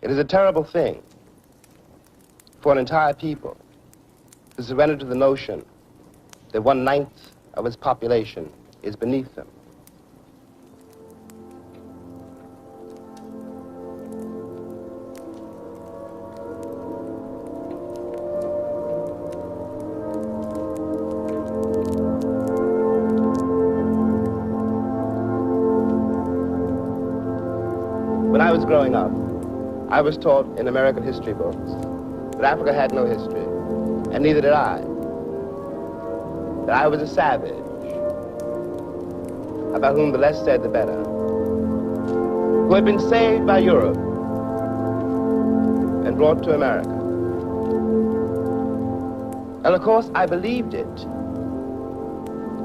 It is a terrible thing for an entire people to surrender to the notion that 1/9 of its population is beneath them. When I was growing up, I was taught in American history books that Africa had no history, and neither did I. That I was a savage, about whom the less said the better, who had been saved by Europe and brought to America. And of course, I believed it.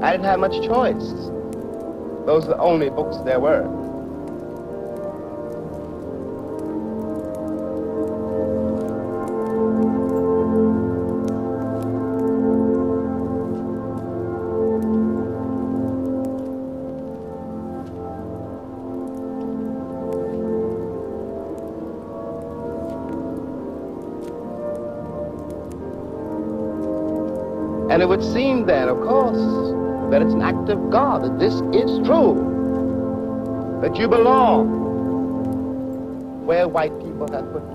I didn't have much choice. Those were the only books there were. And it would seem then, of course, that it's an act of God, that this is true, that you belong where white people have put you.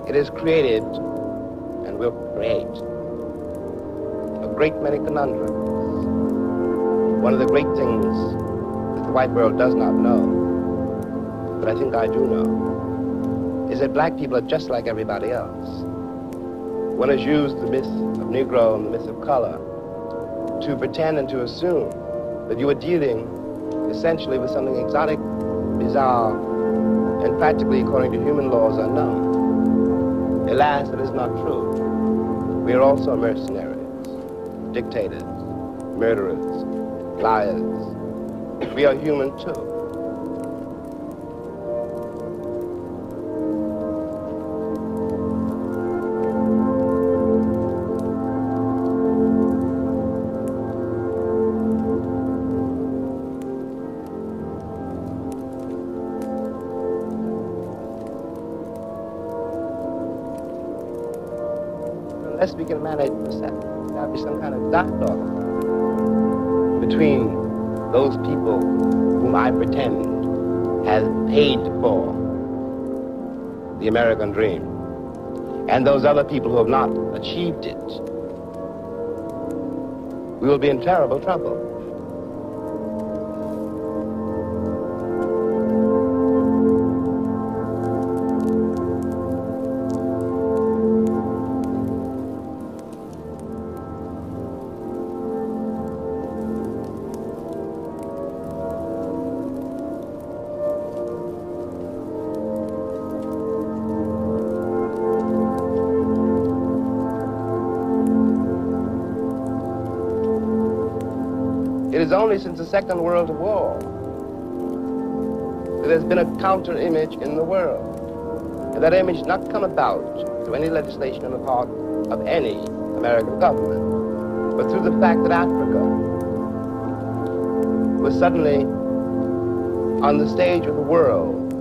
It has created and will create a great many conundrums. One of the great things that the white world does not know, but I think I do know, is that black people are just like everybody else. One has used the myth of Negro and the myth of color to pretend and to assume that you are dealing essentially with something exotic, bizarre, and practically, according to human laws, unknown. Alas, that is not true. We are also mercenaries, dictators, murderers, liars. We are human too. Unless we can manage to establish some kind of dialogue between those people whom I pretend have paid for the American dream and those other people who have not achieved it, we will be in terrible trouble. It is only since the Second World War that there's been a counter-image in the world. And that image has not come about through any legislation on the part of any American government, but through the fact that Africa was suddenly on the stage of the world,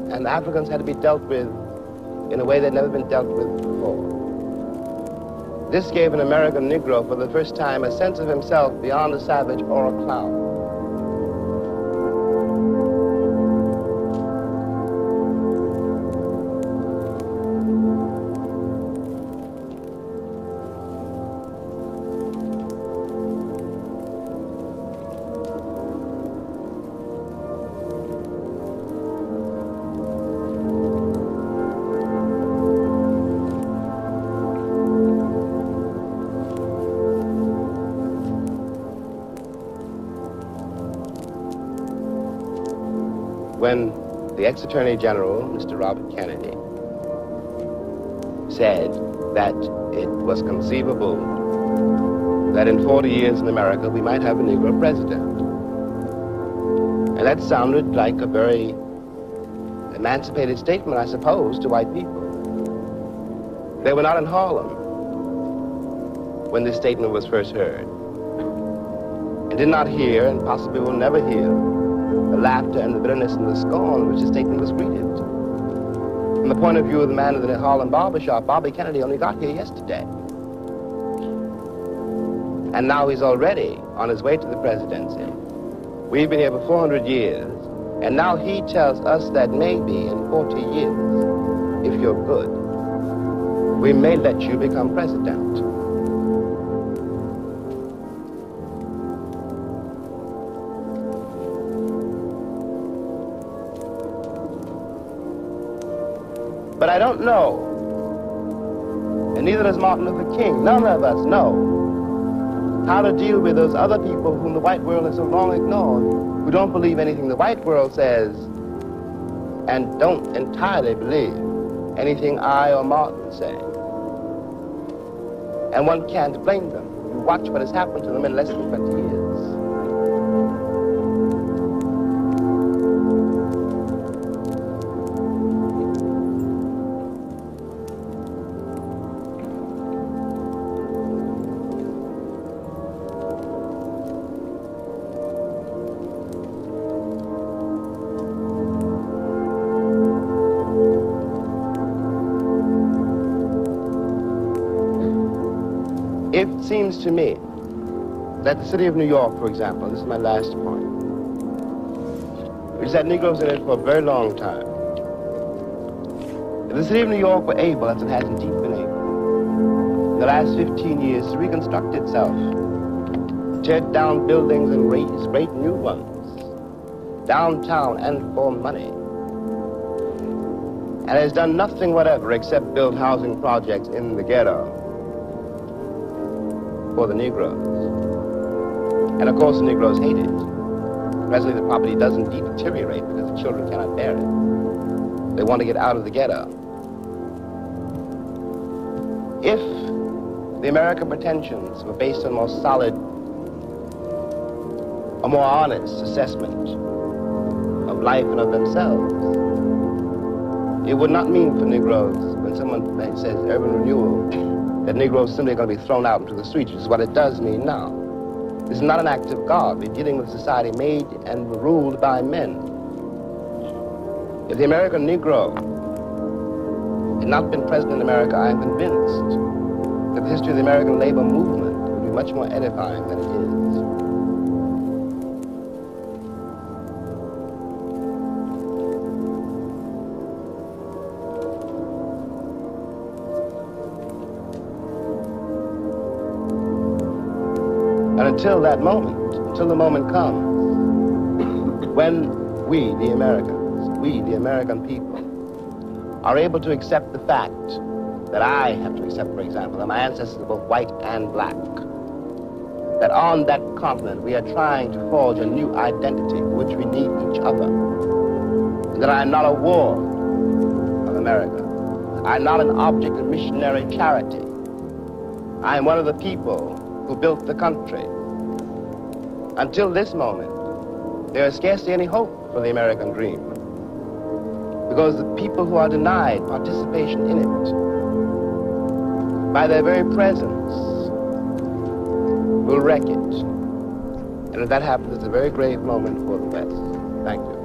and the Africans had to be dealt with in a way that had never been dealt with before. This gave an American Negro for the first time a sense of himself beyond a savage or a clown. When the ex-Attorney General, Mr. Robert Kennedy, said that it was conceivable that in 40 years in America we might have a Negro president. And that sounded like a very emancipated statement, I suppose, to white people. They were not in Harlem when this statement was first heard, and did not hear, and possibly will never hear, the laughter and the bitterness and the scorn with which the statement was greeted. From the point of view of the man in the Harlem barbershop, Bobby Kennedy only got here yesterday. And now he's already on his way to the presidency. We've been here for 400 years, and now he tells us that maybe in 40 years, if you're good, we may let you become president. But I don't know, and neither does Martin Luther King, none of us know how to deal with those other people whom the white world has so long ignored, who don't believe anything the white world says, and don't entirely believe anything I or Martin say. And one can't blame them. You watch what has happened to them in less than 20 years. It seems to me that the city of New York, for example, this is my last point, which has had Negroes in it for a very long time. If the city of New York were able, as it has indeed been able, in the last 15 years to reconstruct itself, tear down buildings and raise great new ones, downtown and for money, and has done nothing whatever except build housing projects in the ghetto for the Negroes. And of course the Negroes hate it. Presently the property does indeed deteriorate because the children cannot bear it. They want to get out of the ghetto. If the American pretensions were based on a more solid, a more honest assessment of life and of themselves, it would not mean for Negroes, when someone says urban renewal, that Negroes simply are going to be thrown out into the streets, which is what it does mean now. This is not an act of God. We're dealing with a society made and ruled by men. If the American Negro had not been present in America, I am convinced that the history of the American labor movement would be much more edifying than it is. And until that moment, until the moment comes when we, the American people, are able to accept the fact that I have to accept, for example, that my ancestors were both white and black, that on that continent we are trying to forge a new identity for which we need each other, and that I am not a ward of America. I am not an object of missionary charity. I am one of the people who built the country. Until this moment, there is scarcely any hope for the American dream, because the people who are denied participation in it, by their very presence, will wreck it. And if that happens, it's a very grave moment for the West. Thank you.